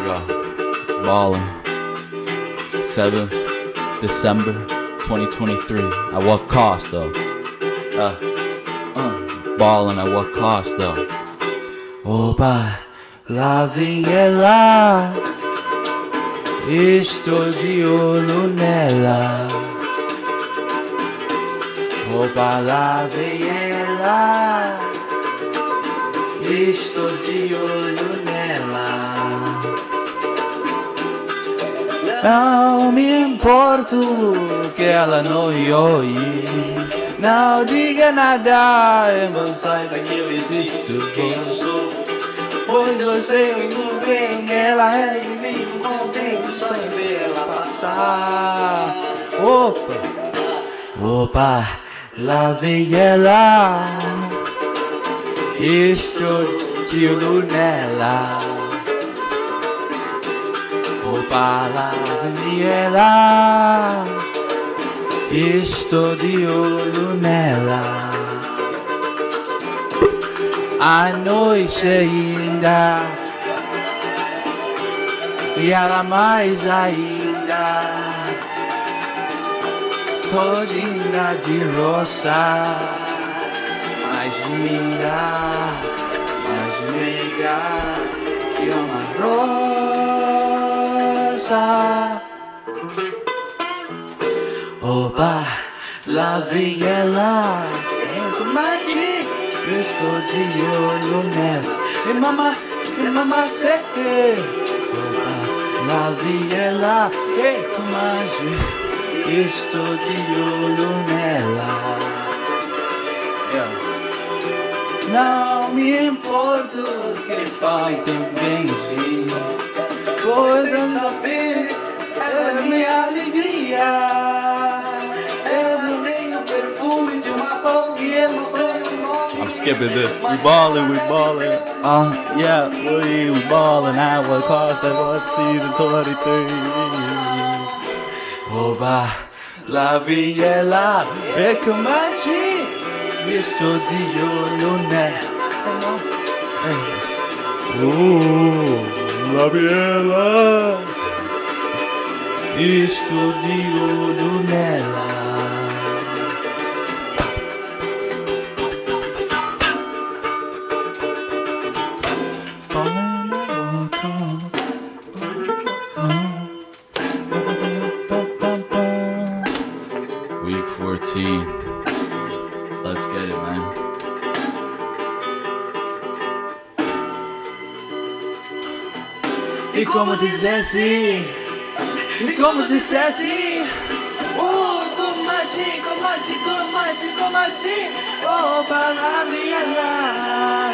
go. Ballin. 7th December 2023. At what cost though? Ballin' at what cost though? Oba, la viela, estou de olho nela. Oba, la viela, estou de olho nela. Não me importo que ela não me ouve. Não diga nada, mas saiba que eu existo, quem eu sou. Pois você muito bem, ela é de vivo, contente, só em ver ela passar. Opa, lá vem ela, estou de olho nela. Opa, lá vem ela, estou de olho nela. A noite ainda, e ela mais ainda, todinha de roça, mais linda, mais meiga que uma rosa. Opa, lá vem ela, é tomate. Estou de olho nela. E mamá, sei. Lá vi ela, e tomate. Estou de olho nela. Não me importo que pai também sim. Pois eu saber, ela é minha alegria. Ela tem o perfume de uma flor e emoção. I'm skipping this. We ballin'. Yeah, we ballin' at what cost, at what season 23. Oba, la vi ela, e comanche, estou de olho nela. La vi ela, estou de olho nela. Week 14. Let's get it, man. E como dissesse, tomate, oh, palavrinha lá,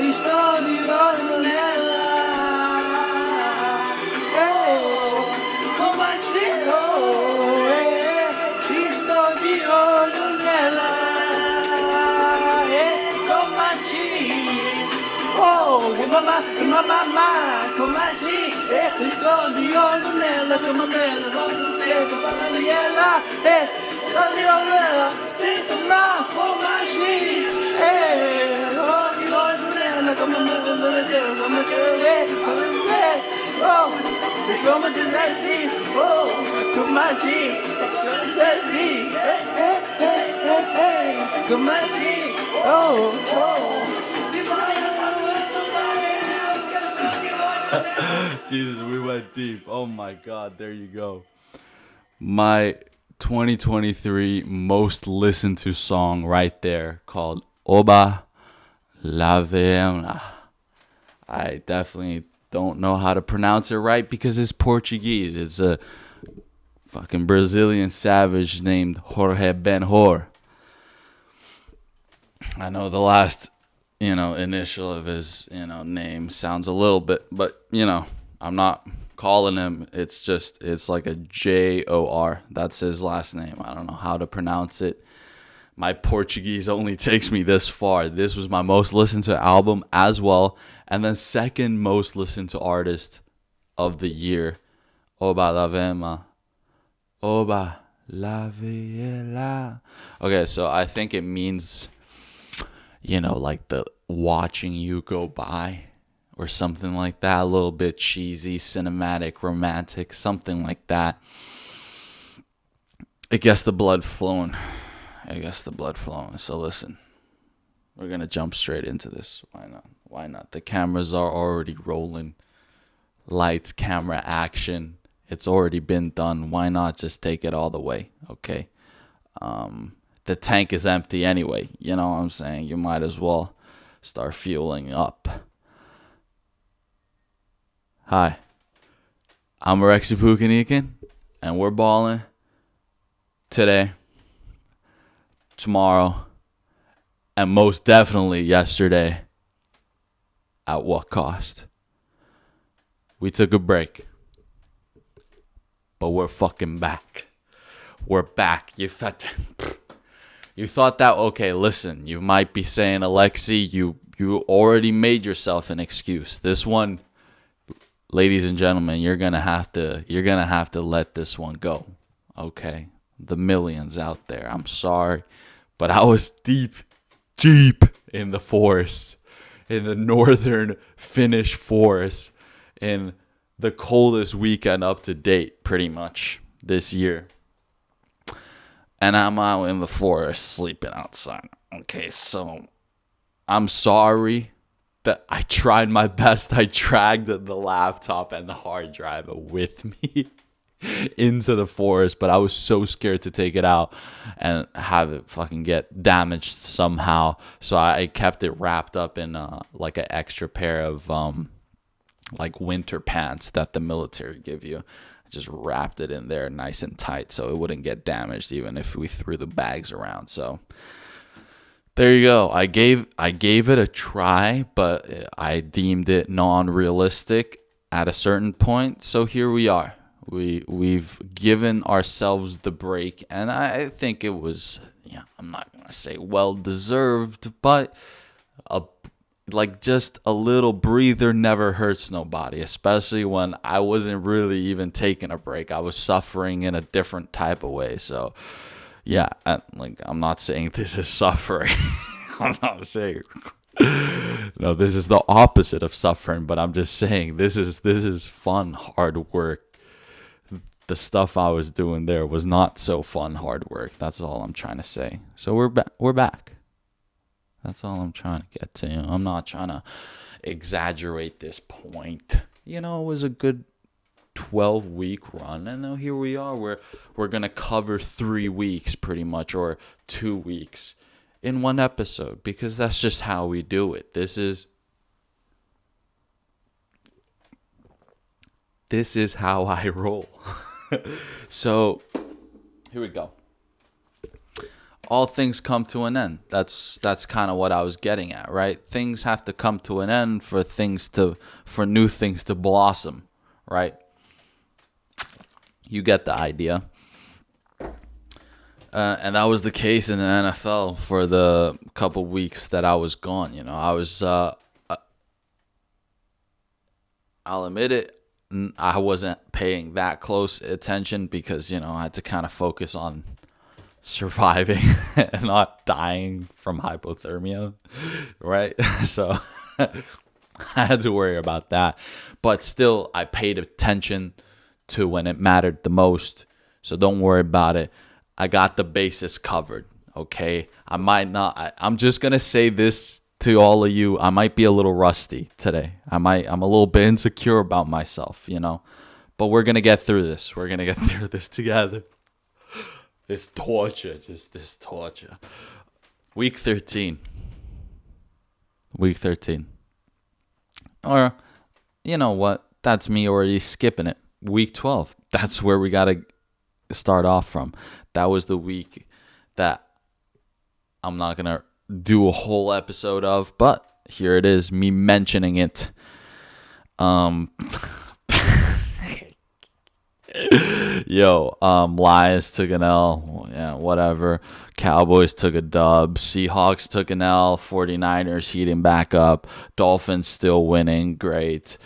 estou de olho nela. Estou de olho nela. Mamá, comadre, estou de olho nela, vamos ter que falar ela, estou de olho nela, sinto não, comadre, estou de olho nela, como dizer assim, comadre, dizer assim, comadre, Jesus, we went deep. Oh my God, there you go. My 2023 most listened to song right there, called Oba La Vena. I definitely don't know how to pronounce it right because it's Portuguese. It's a fucking Brazilian savage named Jorge Ben-Hor. I know the last initial of his, name sounds a little bit, but, I'm not calling him. It's like a J-O-R. That's his last name. I don't know how to pronounce it. My Portuguese only takes me this far. This was my most listened to album as well. And then second most listened to artist of the year. Oba la Vema. Oba la Viela. Okay, so I think it means, like the watching you go by, or something like that. A little bit cheesy, cinematic, romantic, something like that. It gets the blood flowing. So listen, we're going to jump straight into this. Why not? The cameras are already rolling. Lights, camera, action. It's already been done. Why not just take it all the way? Okay. The tank is empty anyway. You know what I'm saying? You might as well start fueling up. Hi, I'm Rexy Pukanikin, and we're balling today, tomorrow, and most definitely yesterday. At what cost? We took a break, but we're fucking back. We're back. You thought that, okay, listen, you might be saying, Alexi, you already made yourself an excuse. This one, ladies and gentlemen, you're gonna have to let this one go. Okay? The millions out there. I'm sorry. But I was deep in the forest. In the northern Finnish forest. In the coldest weekend up to date, pretty much, this year. And I'm out in the forest sleeping outside. Okay, so I'm sorry that I tried my best. I dragged the laptop and the hard drive with me into the forest, but I was so scared to take it out and have it fucking get damaged somehow. So I kept it wrapped up in like an extra pair of like winter pants that the military give you. I just wrapped it in there nice and tight so it wouldn't get damaged even if we threw the bags around. So there you go. I gave it a try, but I deemed it non-realistic at a certain point. So here we are. We've given ourselves the break, and I think it was, I'm not gonna say well deserved, but just a little breather never hurts nobody, especially when I wasn't really even taking a break. I was suffering in a different type of way. So yeah, I'm not saying this is suffering. I'm not saying no, this is the opposite of suffering, but I'm just saying this is fun, hard work. The stuff I was doing there was not so fun, hard work. That's all I'm trying to say. So we're back. That's all I'm trying to get to. I'm not trying to exaggerate this point. It was a good 12-week run, and now here we are. We're gonna cover 3 weeks pretty much, or 2 weeks in one episode, because that's just how we do it. This is how I roll. So here we go. All things come to an end. That's kind of what I was getting at, right? Things have to come to an end for new things to blossom, right? You get the idea. And that was the case in the NFL for the couple weeks that I was gone. I was, I'll admit it, I wasn't paying that close attention because, I had to kind of focus on surviving and not dying from hypothermia, right? So I had to worry about that. But still, I paid attention to when it mattered the most. So don't worry about it. I got the bases covered, okay? I'm just going to say this to all of you. I might be a little rusty today. I'm a little bit insecure about myself, But we're going to get through this. We're going to get through this together. This torture. Week 13. Or, you know what? That's me already skipping it. Week 12. That's where we got to start off from. That was the week that I'm not going to do a whole episode of, but here it is, me mentioning it. Lions took an L. Yeah, whatever. Cowboys took a dub. Seahawks took an L. 49ers heating back up. Dolphins still winning. Great.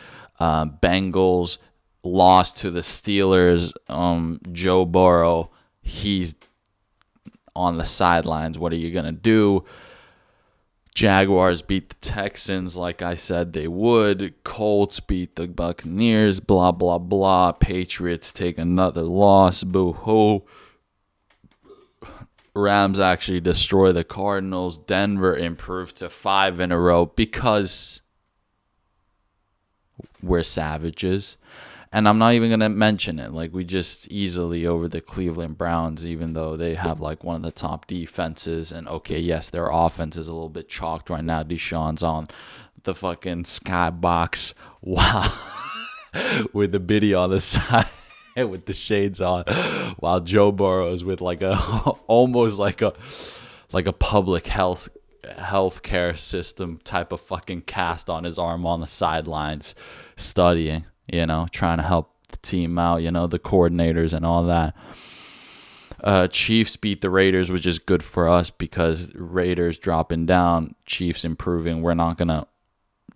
Bengals lost to the Steelers. Joe Burrow, he's on the sidelines. What are you going to do? Jaguars beat the Texans like I said they would. Colts beat the Buccaneers, blah, blah, blah. Patriots take another loss, boo-hoo. Rams actually destroy the Cardinals. Denver improved to 5 in a row because we're savages. And I'm not even going to mention it. Like, we just easily over the Cleveland Browns, even though they have, like, one of the top defenses. And, okay, yes, their offense is a little bit chalked right now. Deshaun's on the fucking skybox. Wow. With the biddy on the side. With the shades on. While Joe Burrow's with, like, a almost like a public healthcare system type of fucking cast on his arm on the sidelines studying. Trying to help the team out, the coordinators and all that. Chiefs beat the Raiders, which is good for us because Raiders dropping down, Chiefs improving.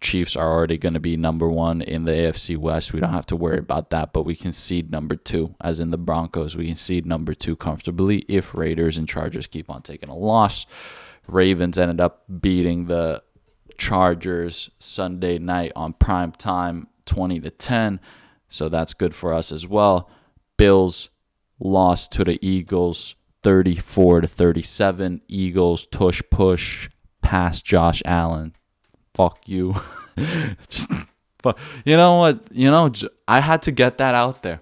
Chiefs are already going to be number 1 in the AFC West. We don't have to worry about that, but we can seed number 2, as in the Broncos. We can seed number 2 comfortably if Raiders and Chargers keep on taking a loss. Ravens ended up beating the Chargers Sunday night on prime time, 20-10, so that's good for us as well. Bills lost to the Eagles 34-37. Eagles tush push past Josh Allen. Fuck you. Just fuck. You know what? I had to get that out there.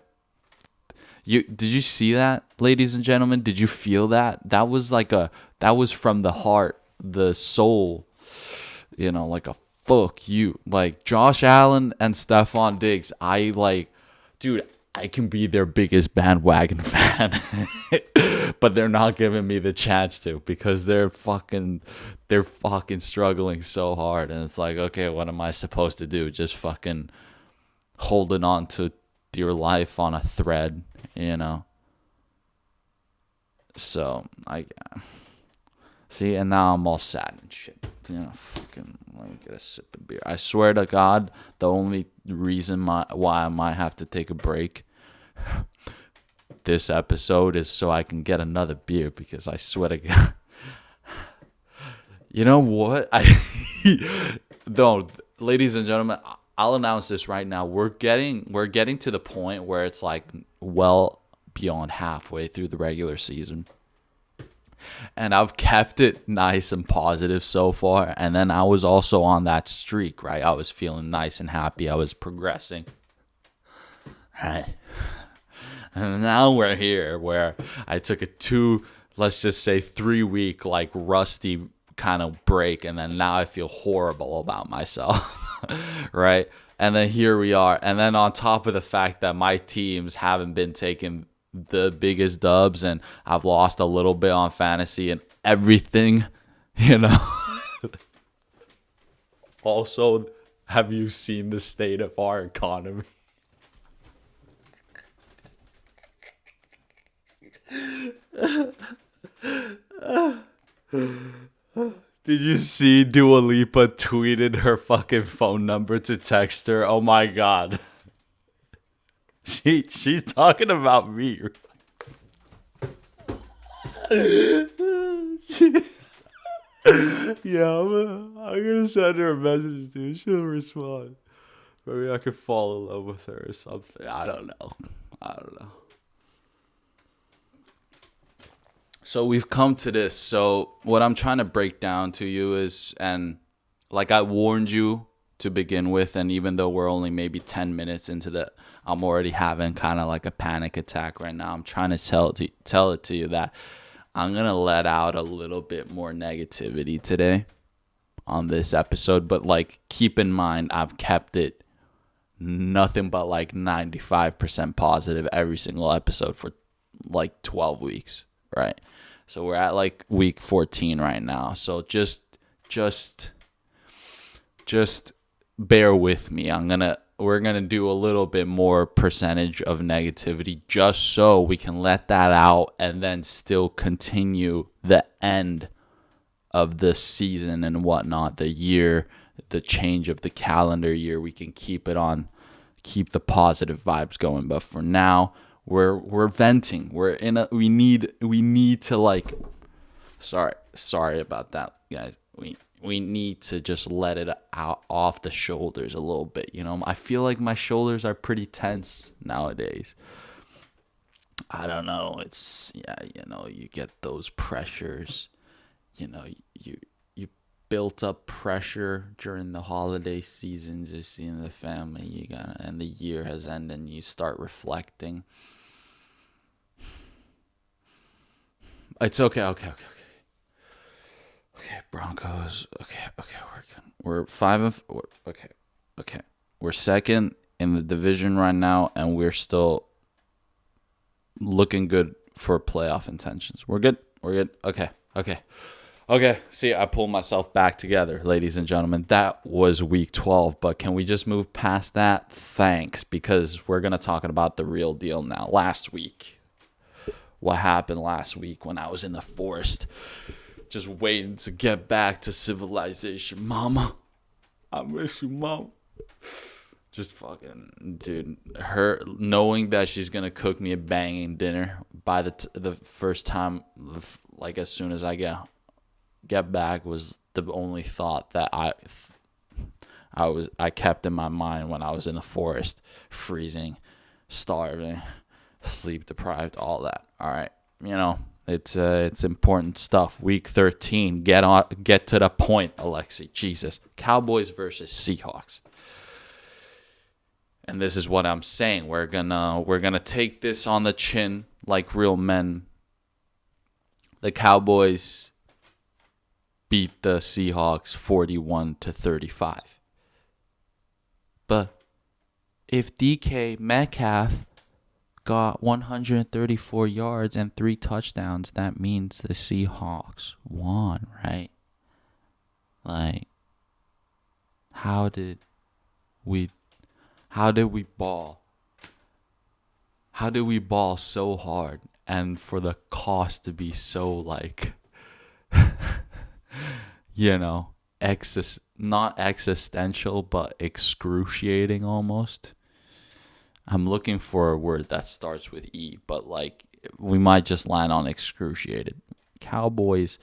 Did you see that, ladies and gentlemen? Did you feel that? That was from the heart, the soul. Like a fuck you. Like, Josh Allen and Stephon Diggs, dude, I can be their biggest bandwagon fan. But they're not giving me the chance to because they're fucking struggling so hard. And it's like, okay, what am I supposed to do? Just fucking holding on to your life on a thread, So, see, and now I'm all sad and shit. Fucking let me get a sip of beer. I swear to God, the only reason why I might have to take a break this episode is so I can get another beer, because I swear to God. You know what? No, ladies and gentlemen, I'll announce this right now. We're getting to the point where it's like well beyond halfway through the regular season. And I've kept it nice and positive so far. And then I was also on that streak, right? I was feeling nice and happy. I was progressing. Right. And now we're here where I took a 3-week, like, rusty kind of break. And then now I feel horrible about myself. Right? And then here we are. And then on top of the fact that my teams haven't been taking the biggest dubs, and I've lost a little bit on fantasy and everything, Also, have you seen the state of our economy? Did you see Dua Lipa tweeted her fucking phone number to text her? Oh my God. She's talking about me. Yeah, I'm gonna send her a message, dude. She'll respond. Maybe I could fall in love with her or something. I don't know. So we've come to this. So what I'm trying to break down to you is, and like I warned you to begin with, and even though we're only maybe 10 minutes into I'm already having kind of like a panic attack right now. I'm trying to tell it to you that I'm going to let out a little bit more negativity today on this episode. But, like, keep in mind, I've kept it nothing but like 95% positive every single episode for like 12 weeks, right? So we're at like week 14 right now. So just bear with me. We're going to do a little bit more percentage of negativity just so we can let that out and then still continue the end of the season and whatnot, the year, the change of the calendar year. We can keep the positive vibes going. But for now, we're venting. We need to, like, sorry about that, guys. we need to just let it out off the shoulders a little bit. I feel like my shoulders are pretty tense nowadays. I don't know. It's you get those pressures. You built up pressure during the holiday season, just seeing the family. And the year has ended, and you start reflecting. It's okay. Okay. Broncos. Okay. We're 5-4. Okay. We're second in the division right now, and we're still looking good for playoff intentions. We're good. Okay. See, I pulled myself back together, ladies and gentlemen. That was week 12, but can we just move past that? Thanks, because we're going to talk about the real deal now. Last week. What happened last week when I was in the forest, just waiting to get back to civilization. Mama, I miss you, Mom. Just fucking, dude, her knowing that she's going to cook me a banging dinner by the first time, like as soon as I get back, was the only thought that I kept in my mind when I was in the forest, freezing, starving, sleep deprived, all that. All right, it's important stuff. Week 13, get to the point, Alexi. Jesus, Cowboys versus Seahawks. And this is what I'm saying. We're gonna take this on the chin like real men. The Cowboys beat the Seahawks 41-35. But if DK Metcalf got 134 yards and 3 touchdowns, that means the Seahawks won, right? Like, how did we ball? How did we ball so hard and for the cost to be so like, not existential, but excruciating almost? I'm looking for a word that starts with E, but like we might just land on excruciated. Cowboys,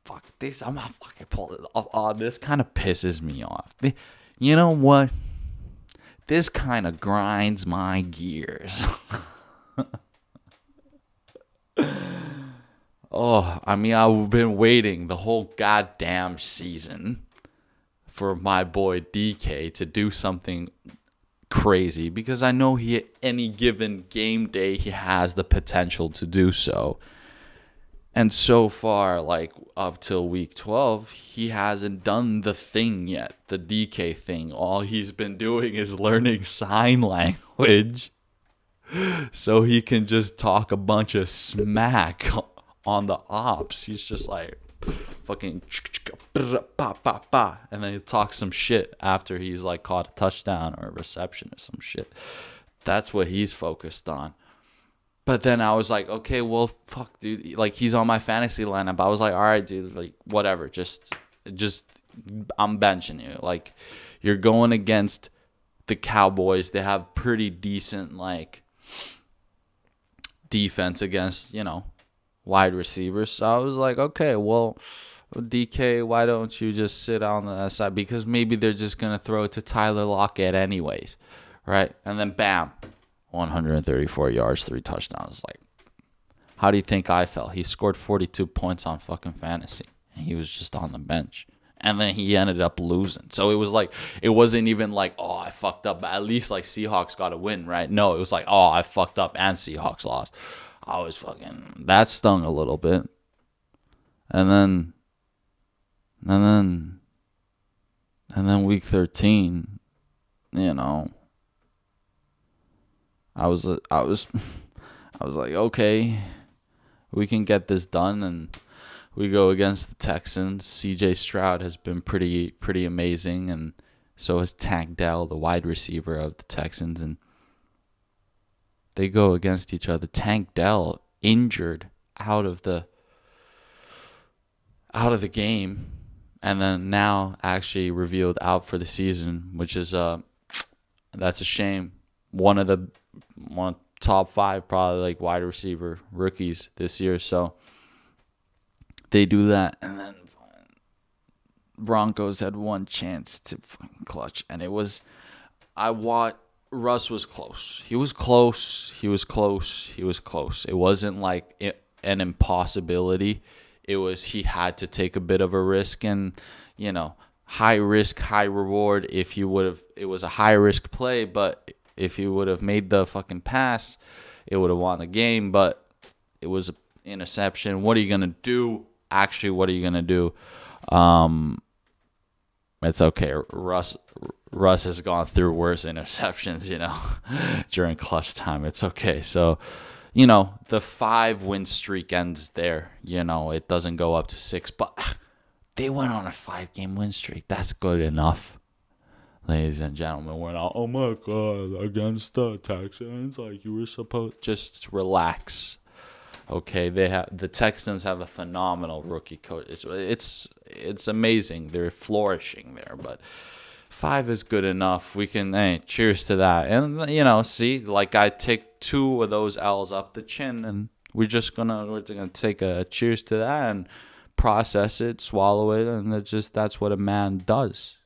fuck this. I'm not fucking pulling it off. Oh, this kind of pisses me off. You know what? This kind of grinds my gears. I've been waiting the whole goddamn season for my boy DK to do something crazy, because I know any given game day he has the potential to do so. And so far, like up till week 12, he hasn't done the thing yet, the DK thing. All he's been doing is learning sign language so he can just talk a bunch of smack on the ops. He's just like fucking and then he talks some shit after he's like caught a touchdown or a reception or some shit. That's what he's focused on. But then I was like, okay, well, fuck, dude. Like, he's on my fantasy lineup. I was like, all right, dude, like, whatever. Just, I'm benching you. Like, you're going against the Cowboys. They have pretty decent, like, defense against, wide receivers. So I was like, okay, well, DK, why don't you just sit on the side? Because maybe they're just going to throw it to Tyler Lockett anyways, right? And then, bam. 134 yards, 3 touchdowns. Like, how do you think I felt? He scored 42 points on fucking fantasy, and he was just on the bench. And then he ended up losing. So it was like, it wasn't even like, oh, I fucked up. But at least like Seahawks got a win, right? No, it was like, oh, I fucked up and Seahawks lost. I was fucking, that stung a little bit. And then week 13, I was like, okay, we can get this done, and we go against the Texans. CJ Stroud has been pretty amazing, and so has Tank Dell, the wide receiver of the Texans, and they go against each other. Tank Dell injured out of the game, and then now actually revealed out for the season, which is that's a shame. One of top 5 probably like wide receiver rookies this year. So they do that, and then Broncos had one chance to fucking clutch, and it was Russ was close. He was close. He was close. He was close. It wasn't like an impossibility. It was he had to take a bit of a risk, and high risk, high reward. If you would have, it was a high risk play, but if you would have made the fucking pass, it would have won the game. But it was an interception. What are you gonna do? Actually, what are you gonna do? It's okay. Russ has gone through worse interceptions, during clutch time. It's okay. So, the 5-win streak ends there. It doesn't go up to 6, but they went on a 5-game win streak. That's good enough. Ladies and gentlemen, we're not, oh my God, against the Texans, like you were supposed. Just relax. Okay, the Texans have a phenomenal rookie coach. It's amazing. They're flourishing there, but 5 is good enough. We can cheers to that. And see, like I take 2 of those L's up the chin, and we're gonna take a cheers to that and process it, swallow it, and that's what a man does,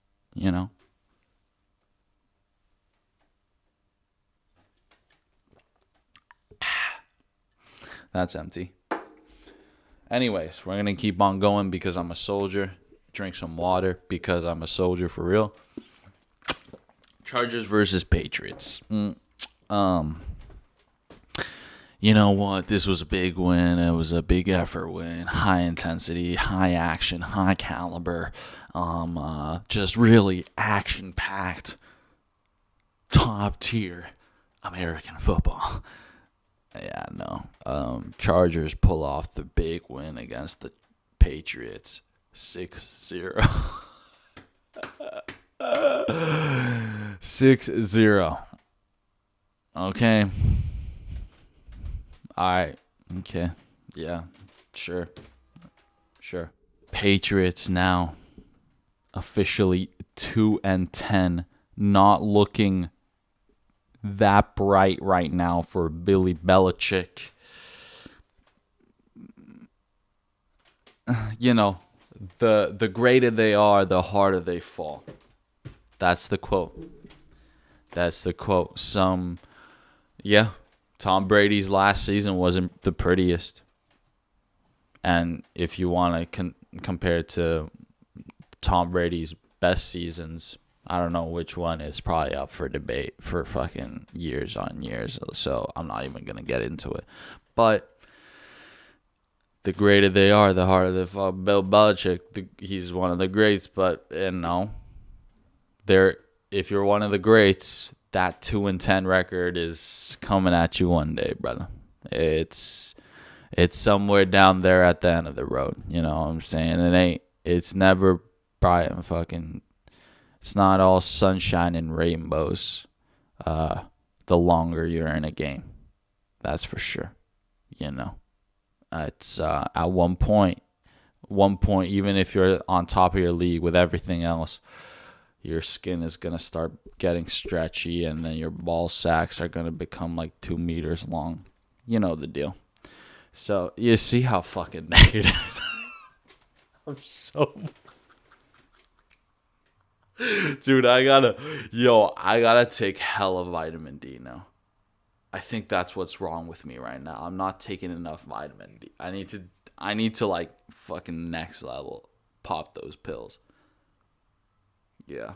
That's empty. Anyways, we're going to keep on going because I'm a soldier. Drink some water because I'm a soldier for real. Chargers versus Patriots. You know what? This was a big win. It was a big effort win. High intensity, high action, high caliber. Just really action-packed, top-tier American football. Yeah, no. Chargers pull off the big win against the Patriots. 6-0. 6-0. Okay. Alright. Okay. Yeah. Sure. Patriots now officially 2-10. Not looking that bright right now for Billy Belichick. The greater they are, the harder they fall. That's the quote. Tom Brady's last season wasn't the prettiest. And if you want to compare it to Tom Brady's best seasons, I don't know which one is probably up for debate for fucking years on years. So I'm not even going to get into it. But the greater they are, the harder they fall. Bill Belichick, he's one of the greats. But, if you're one of the greats, that 2-10 record is coming at you one day, brother. It's somewhere down there at the end of the road. You know what I'm saying? It's never bright and fucking... It's not all sunshine and rainbows the longer you're in a game. That's for sure. It's at one point, even if you're on top of your league with everything else, your skin is going to start getting stretchy, and then your ball sacks are going to become like 2 meters long. You know the deal. So you see how fucking negative I'm so... Dude, I gotta take hella vitamin D now. I think that's what's wrong with me right now. I'm not taking enough vitamin D. I need to like fucking next level pop those pills. Yeah.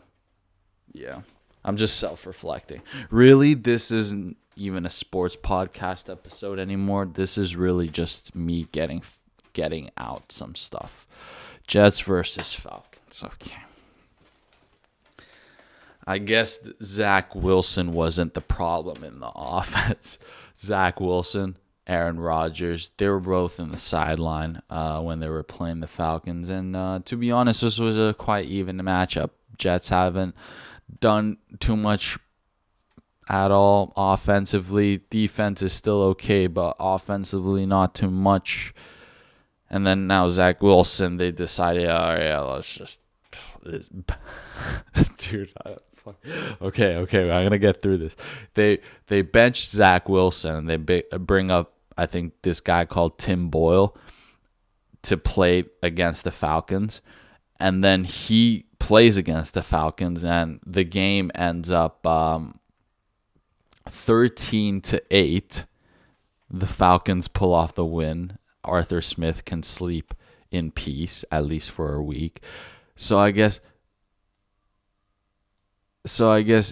I'm just self-reflecting. Really, this isn't even a sports podcast episode anymore. This is really just me getting out some stuff. Jets versus Falcons. Okay. I guess Zach Wilson wasn't the problem in the offense. Zach Wilson, Aaron Rodgers, they were both in the sideline when they were playing the Falcons. And to be honest, this was a quite even matchup. Jets haven't done too much at all offensively. Defense is still okay, but offensively not too much. And then now Zach Wilson, they decided, let's just... Dude, Okay, I'm gonna get through this. They benched Zach Wilson, and they bring up, I think, this guy called Tim Boyle to play against the Falcons, And then he plays against the Falcons, and the game ends up 13-8. The Falcons pull off the win. Arthur Smith can sleep in peace, at least for a week. So I guess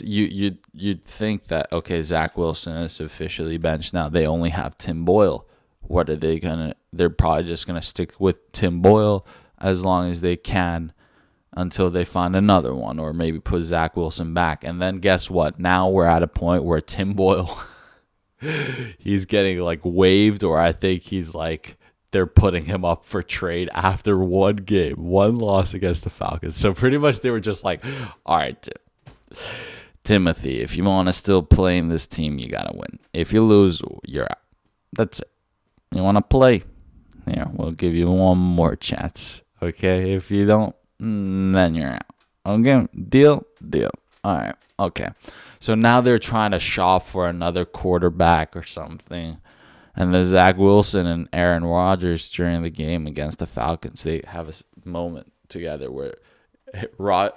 you'd think that, okay, Zach Wilson is officially benched now. They only have Tim Boyle. What are they gonna? They're probably just gonna stick with Tim Boyle as long as they can until they find another one, or maybe put Zach Wilson back. And then guess what? Now we're at a point where Tim Boyle, he's getting like waived, or I think he's like, they're putting him up for trade after one game, one loss against the Falcons. So pretty much they were just like, all right, Timothy, if you want to still play in this team, you got to win. If you lose, you're out. That's it. You want to play? Yeah, we'll give you one more chance. Okay? If you don't, then you're out. Okay? Deal? All right. Okay. So now they're trying to shop for another quarterback or something. And then Zach Wilson and Aaron Rodgers during the game against the Falcons, they have a moment together where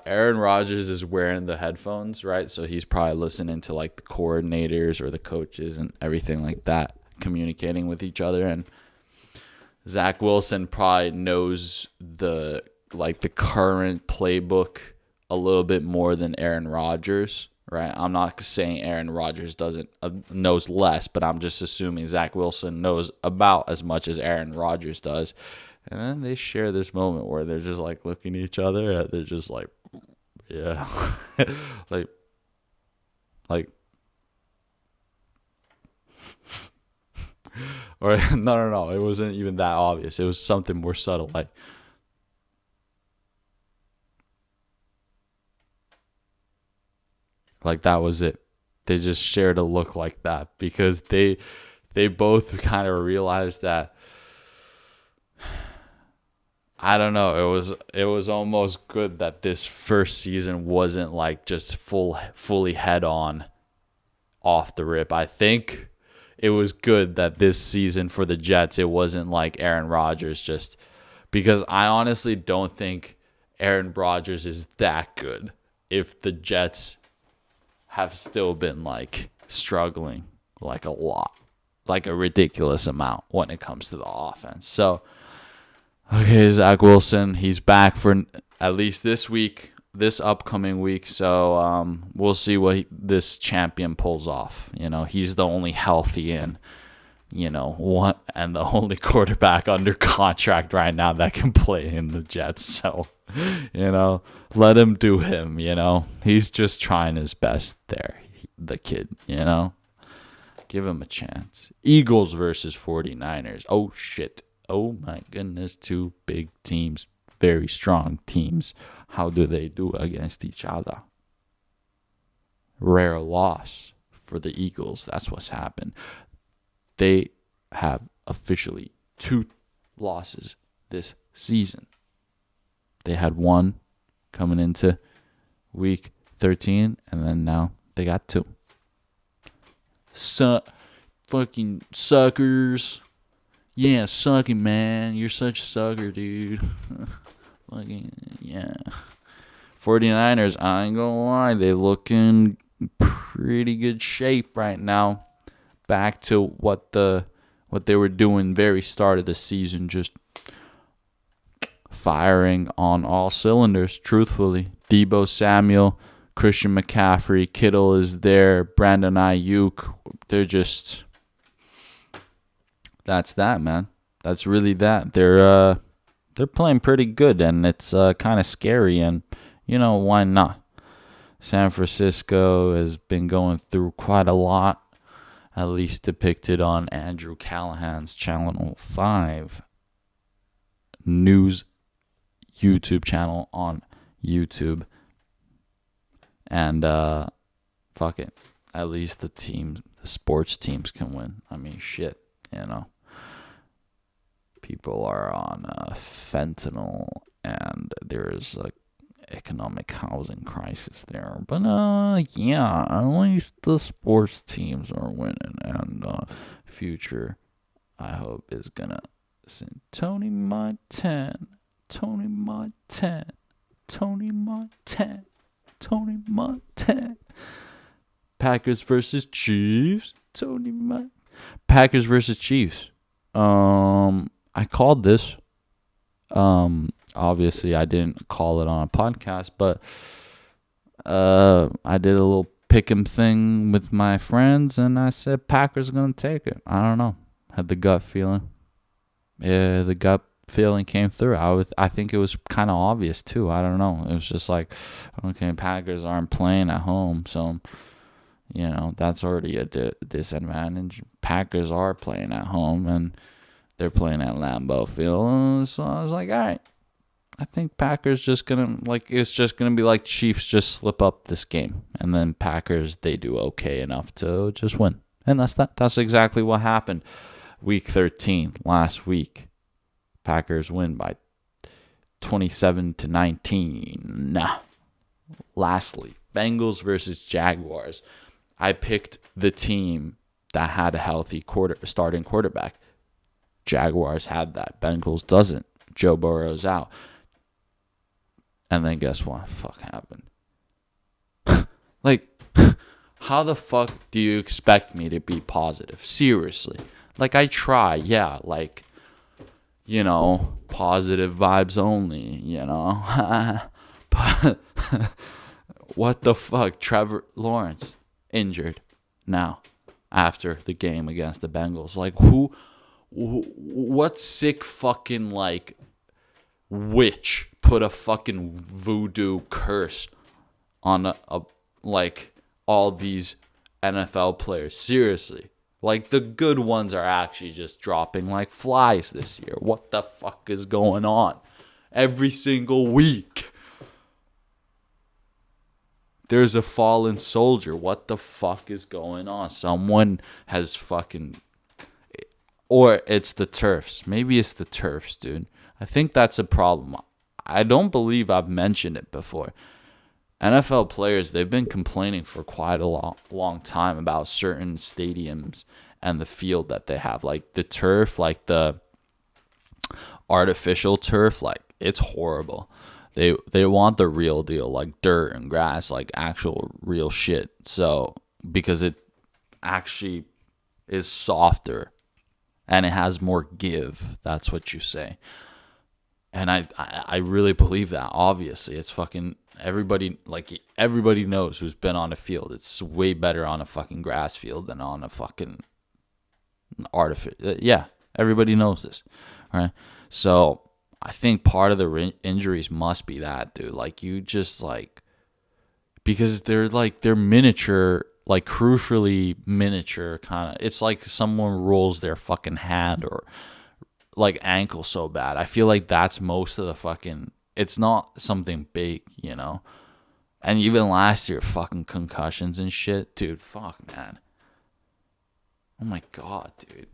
Aaron Rodgers is wearing the headphones, right? So he's probably listening to like the coordinators or the coaches and everything like that, communicating with each other. And Zach Wilson probably knows the current playbook a little bit more than Aaron Rodgers, right? I'm not saying Aaron Rodgers knows less, but I'm just assuming Zach Wilson knows about as much as Aaron Rodgers does. And then they share this moment where they're just like looking at each other and they're just like, yeah, like, or no, it wasn't even that obvious. It was something more subtle, like that was it. They just shared a look like that because they both kind of realized that, I don't know, it was almost good that this first season wasn't like just fully head on off the rip. I think it was good that this season for the Jets, it wasn't like Aaron Rodgers, just because I honestly don't think Aaron Rodgers is that good if the Jets have still been like struggling like a lot, like a ridiculous amount when it comes to the offense. So, okay, Zach Wilson, he's back for at least this week, this upcoming week. So we'll see what this champion pulls off. You know, he's the only healthy and, the only quarterback under contract right now that can play in the Jets. So, let him do him, He's just trying his best there, the kid, Give him a chance. Eagles versus 49ers. Oh, shit. Oh, my goodness. Two big teams, very strong teams. How do they do against each other? Rare loss for the Eagles. That's what's happened. They have officially 2 losses this season. They had one coming into week 13, and then now they got 2. Fucking suckers. Yeah, sucking, man. You're such a sucker, dude. Fucking, yeah. 49ers, I ain't gonna lie, they look in pretty good shape right now. Back to what they were doing very start of the season, just firing on all cylinders, truthfully. Deebo Samuel, Christian McCaffrey, Kittle is there, Brandon Ayuk. They're just, that's that, man. That's really that. They're playing pretty good, and it's kind of scary, and why not? San Francisco has been going through quite a lot, at least depicted on Andrew Callahan's Channel 5 news YouTube channel on YouTube. And fuck it. At least the sports teams can win. I mean, shit, People are on fentanyl, and there's a economic housing crisis there. But yeah, at least the sports teams are winning, and future, I hope, is gonna send Tony Montana Tony Montana. Tony Montana. Tony Montana. Packers versus Chiefs. Packers versus Chiefs. I called this. Obviously I didn't call it on a podcast, but I did a little pick 'em thing with my friends, and I said Packers are gonna take it. I don't know. Had the gut feeling. Yeah, the gut feeling came through. I think it was kind of obvious too. I don't know. It was just like, okay, Packers aren't playing at home, so that's already a disadvantage. Packers are playing at home, and they're playing at Lambeau Field. So I was like, all right, I think Packers it's just gonna be like Chiefs just slip up this game, and then Packers, they do okay enough to just win, and that's exactly what happened. Week 13 last week, Packers win by 27-19. Lastly, Bengals versus Jaguars. I picked the team that had a healthy starting quarterback. Jaguars had that. Bengals doesn't. Joe Burrow's out. And then guess what? Fuck happened. Like, how the fuck do you expect me to be positive? Seriously. Like, I try. Yeah, like, positive vibes only, But what the fuck? Trevor Lawrence injured now after the game against the Bengals. Like, what sick fucking, like, witch put a fucking voodoo curse on like all these NFL players? Seriously. Like, the good ones are actually just dropping like flies this year. What the fuck is going on? Every single week there's a fallen soldier. What the fuck is going on? Someone has fucking... Or it's the turfs. Maybe it's the turfs, dude. I think that's a problem. I don't believe I've mentioned it before. NFL players, they've been complaining for quite a long time about certain stadiums and the field that they have. Like the turf, like the artificial turf, like it's horrible. They want the real deal, like dirt and grass, like actual real shit. So because it actually is softer and it has more give, that's what you say. And I really believe that. Obviously, it's fucking everybody knows who's been on a field. It's way better on a fucking grass field than on a fucking artificial. Yeah, everybody knows this, right? So I think part of the injuries must be that, dude. Like, you just like, because they're miniature, like crucially miniature kind of. It's like someone rolls their fucking hand or like ankle so bad. I feel like that's most of the fucking... It's not something big, And even last year, fucking concussions and shit. Dude, fuck, man. Oh my God, dude.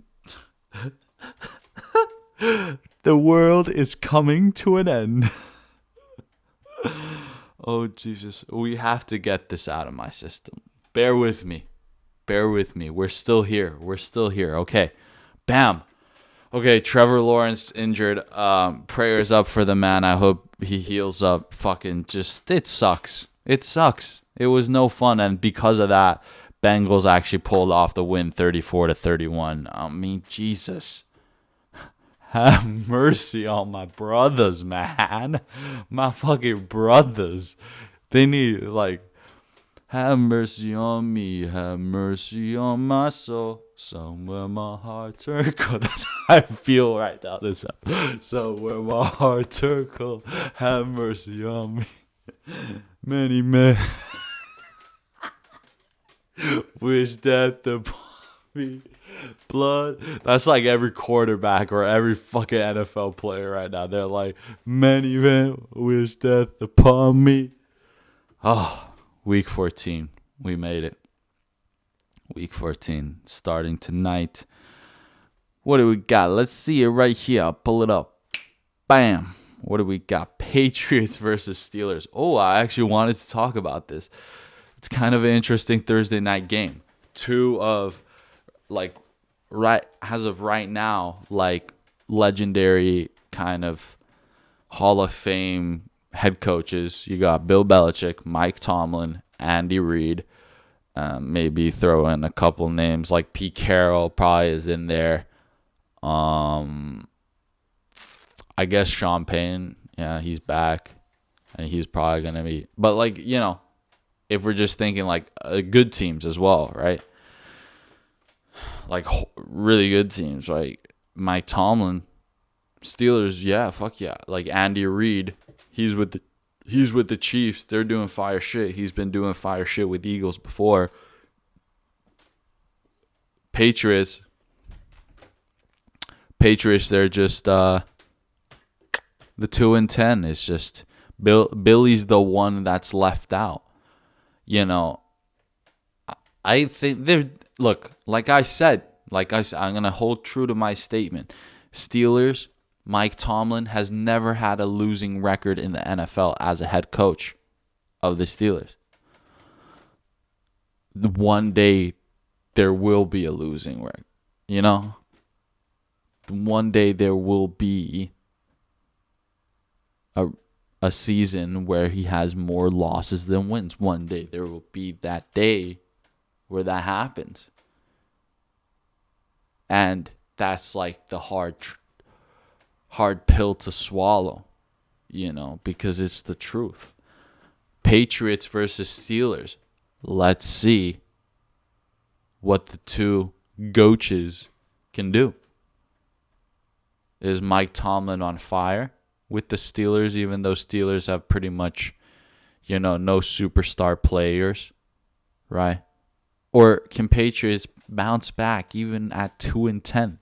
The world is coming to an end. Oh, Jesus. We have to get this out of my system. Bear with me. We're still here. Okay. Bam. Okay, Trevor Lawrence injured. Prayers up for the man. I hope he heals up. Fucking just, it sucks. It was no fun, and because of that, Bengals actually pulled off the win 34-31. I mean, Jesus. Have mercy on my brothers, man. My fucking brothers. They need, like, have mercy on me, have mercy on my soul. Somewhere my heart turned cold. That's how I feel right now. Somewhere my heart turned cold. Have mercy on me. Many men wish death upon me. Blood. That's like every quarterback or every fucking NFL player right now. They're like, many men wish death upon me. Oh, week 14. We made it. Week 14 starting tonight. What do we got? Let's see it right here. I'll pull it up. Bam. What do we got? Patriots versus Steelers. Oh, I actually wanted to talk about this. It's kind of an interesting Thursday night game. Two of, like, as of right now, like, legendary kind of Hall of Fame head coaches. You got Bill Belichick, Mike Tomlin, Andy Reid. Maybe throw in a couple names like Pete Carroll probably is in there. I guess Sean Payne, yeah, he's back, and he's probably gonna be. But like, if we're just thinking like good teams as well, right? Like really good teams, like Mike Tomlin, Steelers, yeah, fuck yeah. Like Andy Reid, he's with the Chiefs. They're doing fire shit. He's been doing fire shit with Eagles before. Patriots, they're just the 2-10. It's just Billy's the one that's left out. I think they're like I said, I'm gonna hold true to my statement. Steelers, Mike Tomlin has never had a losing record in the NFL as a head coach of the Steelers. One day there will be a losing record, One day there will be a season where he has more losses than wins. One day there will be that day where that happens. And that's like the hard pill to swallow, because it's the truth. Patriots versus Steelers. Let's see what the two coaches can do. Is Mike Tomlin on fire with the Steelers, even though Steelers have pretty much, no superstar players, right? Or can Patriots bounce back even at 2-10?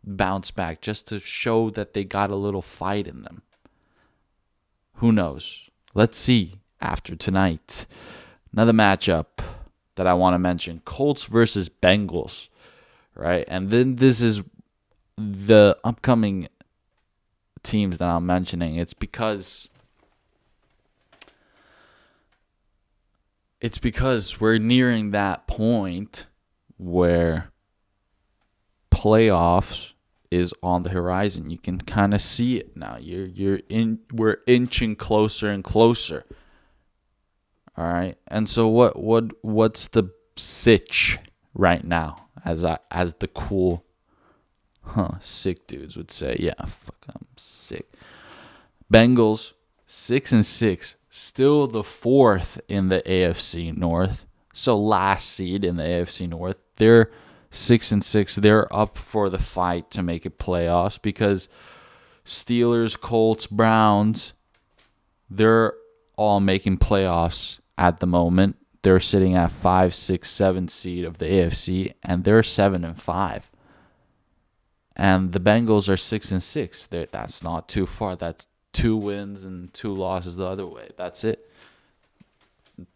Bounce back just to show that they got a little fight in them. Who knows? Let's see after tonight. Another matchup that I want to mention, Colts versus Bengals, right? And then this is the upcoming teams that I'm mentioning. It's because we're nearing that point where playoffs is on the horizon. You can kind of see it now. We're inching closer and closer. All right. And so what's the sitch right now, as the cool sick dudes would say? Yeah, fuck, I'm sick. Bengals 6-6, still the 4th in the AFC North. So last seed in the AFC North. They're 6-6. They're up for the fight to make it playoffs because Steelers, Colts, Browns, they're all making playoffs at the moment. They're sitting at 5, 6, 7 seed of the AFC, and they're 7-5. And the Bengals are 6-6. That's not too far. That's 2 wins and 2 losses the other way. That's it.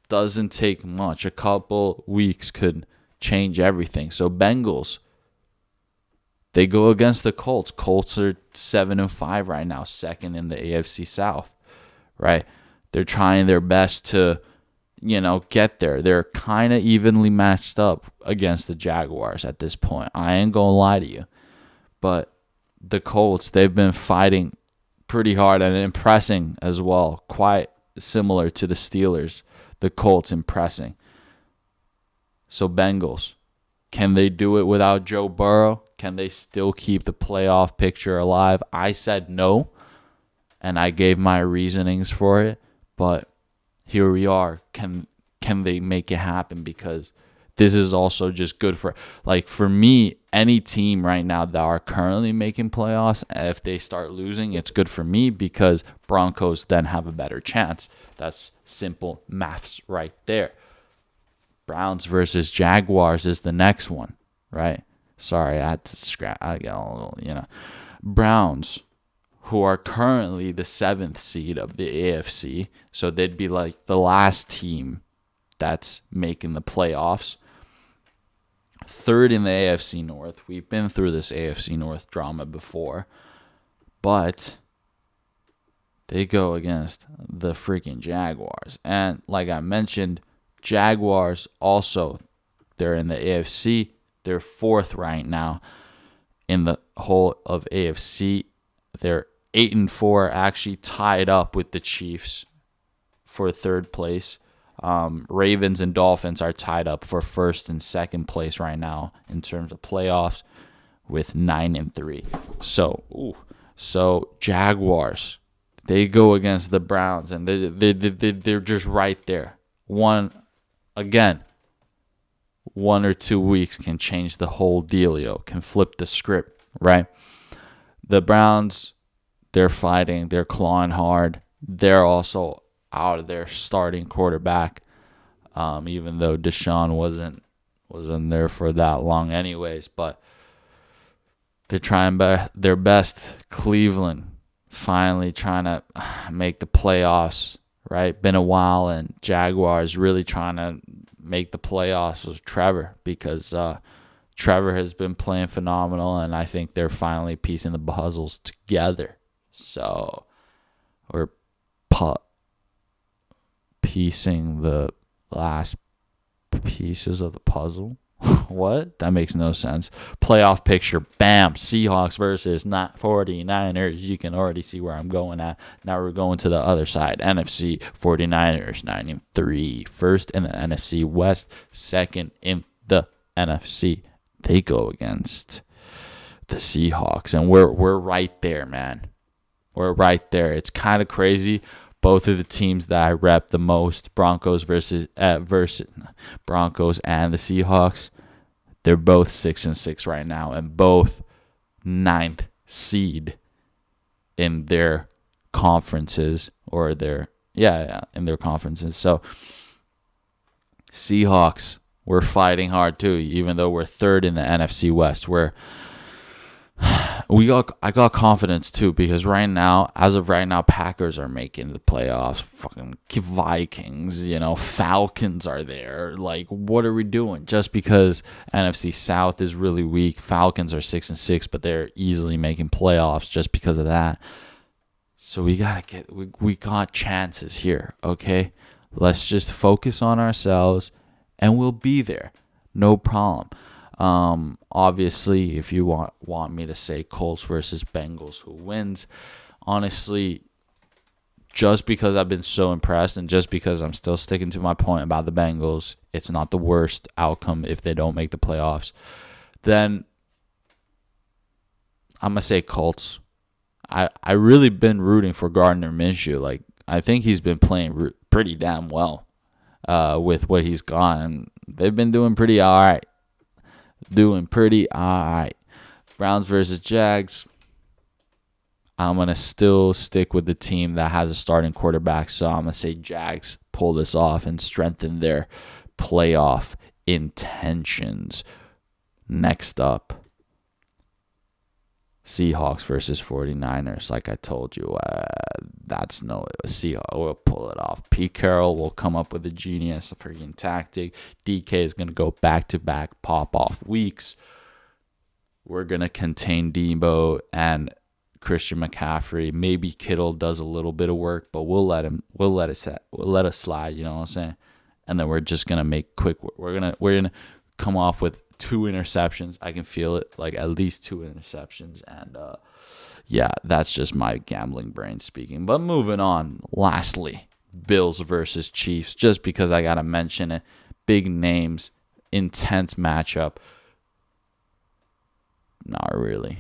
Doesn't take much. A couple weeks could change everything. So Bengals, they go against the Colts. Colts are 7-5 right now, 2nd in the AFC South, right? They're trying their best to, get there. They're kind of evenly matched up against the Jaguars at this point. I ain't gonna lie to you. But the Colts, they've been fighting pretty hard and impressing as well. Quite similar to the Steelers, the Colts impressing. So Bengals, can they do it without Joe Burrow? Can they still keep the playoff picture alive? I said no, and I gave my reasonings for it. But here we are. Can they make it happen? Because this is also just good for me, any team right now that are currently making playoffs, if they start losing, it's good for me because Broncos then have a better chance. That's simple maths right there. Browns versus Jaguars is the next one, right? Sorry, I had to scratch. I got a little, Browns, who are currently the 7th seed of the AFC, so they'd be like the last team that's making the playoffs. 3rd in the AFC North. We've been through this AFC North drama before, but they go against the freaking Jaguars. And like I mentioned, Jaguars also, they're in the AFC. They're 4th right now in the whole of AFC. They're 8-4, actually tied up with the Chiefs for third place. Ravens and Dolphins are tied up for first and second place right now in terms of playoffs with 9-3. So Jaguars, they go against the Browns, and they're just right there. One or 2 weeks can change the whole dealio, can flip the script, right? The Browns, they're fighting, they're clawing hard. They're also out of their starting quarterback, even though Deshaun wasn't there for that long anyways. But they're trying their best. Cleveland finally trying to make the playoffs, right? Been a while, and Jaguars really trying to make the playoffs with Trevor, because Trevor has been playing phenomenal, and I think they're finally piecing the puzzles together. So we're piecing the last pieces of the puzzle. What? That makes no sense. Playoff picture, bam, Seahawks versus 49ers. You can already see where I'm going at. Now we're going to the other side. NFC, 49ers, 9-3. First in the NFC West, second in the NFC. They go against the Seahawks, and we're right there, man. We're right there. It's kind of crazy. Both of the teams that I rep the most, Broncos versus Broncos and the Seahawks, they're both 6-6 right now, and both 9th seed in their conferences, or in their conferences. So Seahawks, we're fighting hard too, even though we're third in the NFC West. I got confidence too, because as of right now, Packers are making the playoffs. Fucking Vikings, Falcons are there. Like, what are we doing? Just because NFC South is really weak, Falcons are 6-6, but they're easily making playoffs just because of that. So we got chances here, okay? Let's just focus on ourselves, and we'll be there. No problem. Obviously, if you want me to say Colts versus Bengals, who wins, honestly, just because I've been so impressed, and just because I'm still sticking to my point about the Bengals, it's not the worst outcome if they don't make the playoffs, then I'm going to say Colts. I really been rooting for Gardner Minshew. Like, I think he's been playing pretty damn well with what he's got, and they've been doing pretty all right. Browns versus Jags. I'm going to still stick with the team that has a starting quarterback. So I'm going to say Jags pull this off and strengthen their playoff intentions. Next up, Seahawks versus 49ers. Like I told you, Seahawks will pull it off. Pete Carroll will come up with a genius, freaking tactic. DK is going to go back-to-back pop-off weeks. We're going to contain Debo and Christian McCaffrey. Maybe Kittle does a little bit of work, but we'll let it slide, you know what I'm saying? And then we're just going to make quick work. We're going to come off with 2 interceptions. I can feel it, like at least 2 interceptions. And that's just my gambling brain speaking. But moving on, lastly, Bills versus Chiefs, just because I got to mention it. Big names, intense matchup. Not really.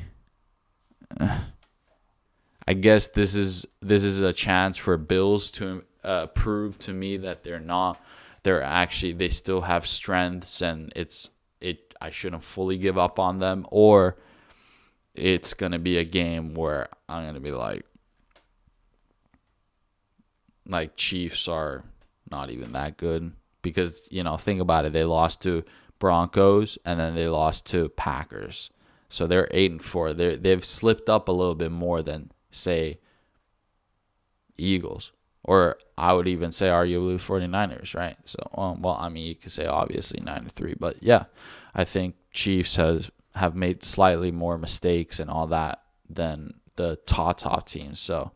I guess this is a chance for Bills to prove to me that they still have strengths, and I shouldn't fully give up on them, or it's going to be a game where I'm going to be like Chiefs are not even that good, because, think about it. They lost to Broncos, and then they lost to Packers. So they're 8-4. They've slipped up a little bit more than, say, Eagles. Or I would even say arguably 49ers, right? So, you could say obviously 9-3. But yeah, I think Chiefs have made slightly more mistakes and all that than the top teams. So,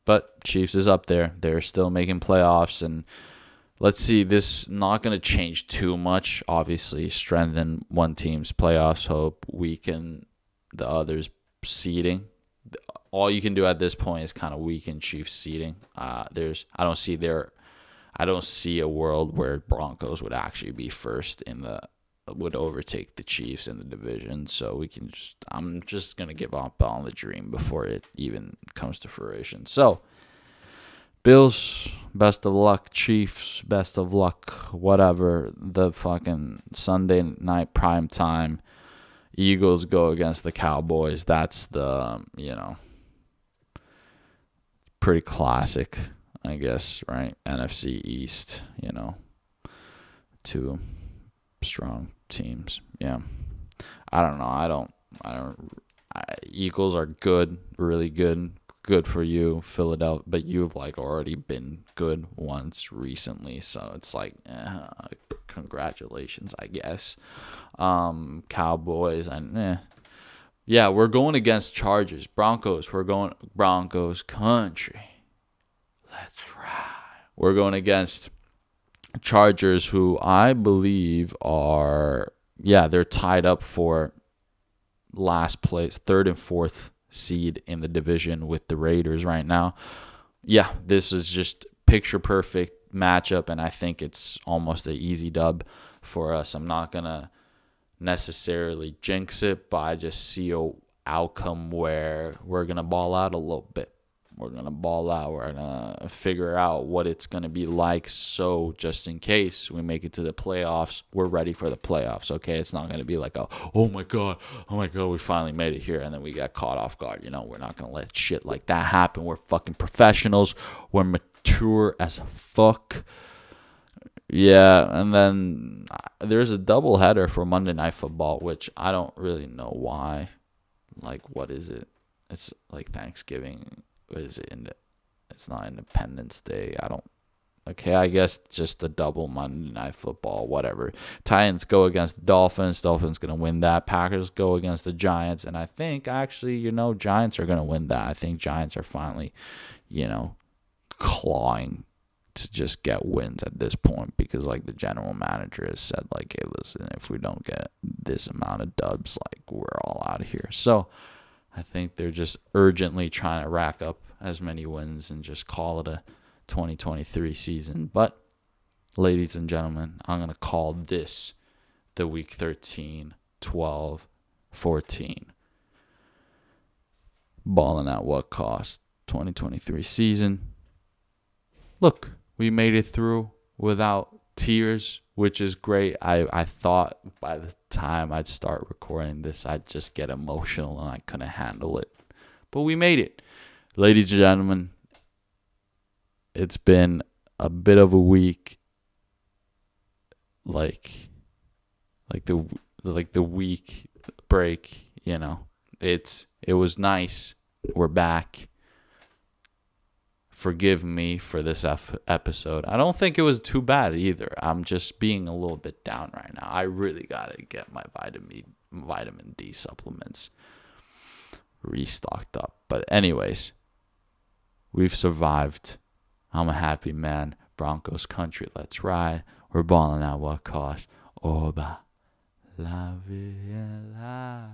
but Chiefs is up there. They're still making playoffs, and let's see. This not going to change too much. Obviously, strengthen one team's playoffs hope, weaken the other's seeding. all you can do at this point is kind of weaken Chiefs seeding. I don't see a world where Broncos would actually be first would overtake the Chiefs in the division. So I'm just gonna give up on the dream before it even comes to fruition. So Bills, best of luck. Chiefs, best of luck. Whatever. The fucking Sunday night prime time. Eagles go against the Cowboys. That's the, pretty classic, I guess, right? NFC East, two strong teams. Yeah. I don't know. Eagles are good, really good. Good for you, Philadelphia, but you've already been good once recently, so it's congratulations, I guess. Cowboys and yeah, we're going against Chargers, Broncos. We're going Broncos country. Let's ride. We're going against Chargers, who I believe they're tied up for last place, third and fourth seed in the division with the Raiders right now. Yeah, this is just picture perfect matchup, and I think it's almost an easy dub for us. I'm not gonna necessarily jinx it, but I just see a outcome where we're gonna ball out a little bit. We're gonna ball out. We're gonna figure out what it's gonna be like. So just in case we make it to the playoffs, we're ready for the playoffs. Okay, it's not gonna be like oh my god, we finally made it here, and then we got caught off guard. We're not gonna let shit like that happen. We're fucking professionals. We're mature as fuck. Yeah, and then there's a doubleheader for Monday Night Football, which I don't really know why. What is it? It's like Thanksgiving. What is it? It's not Independence Day. I guess just a double Monday Night Football, whatever. Titans go against the Dolphins. Dolphins going to win that. Packers go against the Giants. And I think, actually, Giants are going to win that. I think Giants are finally, clawing to just get wins at this point because, the general manager has said, hey, listen, if we don't get this amount of dubs, we're all out of here. So I think they're just urgently trying to rack up as many wins and just call it a 2023 season. But, ladies and gentlemen, I'm going to call this the Week 13, 12, 14. Ballin' at what cost? 2023 season. Look, we made it through without tears, which is great. I thought by the time I'd start recording this, I'd just get emotional and I couldn't handle it. But we made it. Ladies and gentlemen, it's been a bit of a week. Like the week break, It was nice. We're back. Forgive me for this episode. I don't think it was too bad either. I'm just being a little bit down right now. I really got to get my vitamin D supplements restocked up. But anyways, we've survived. I'm a happy man. Broncos country, let's ride. We're balling at what cost? Oba, la vie est là.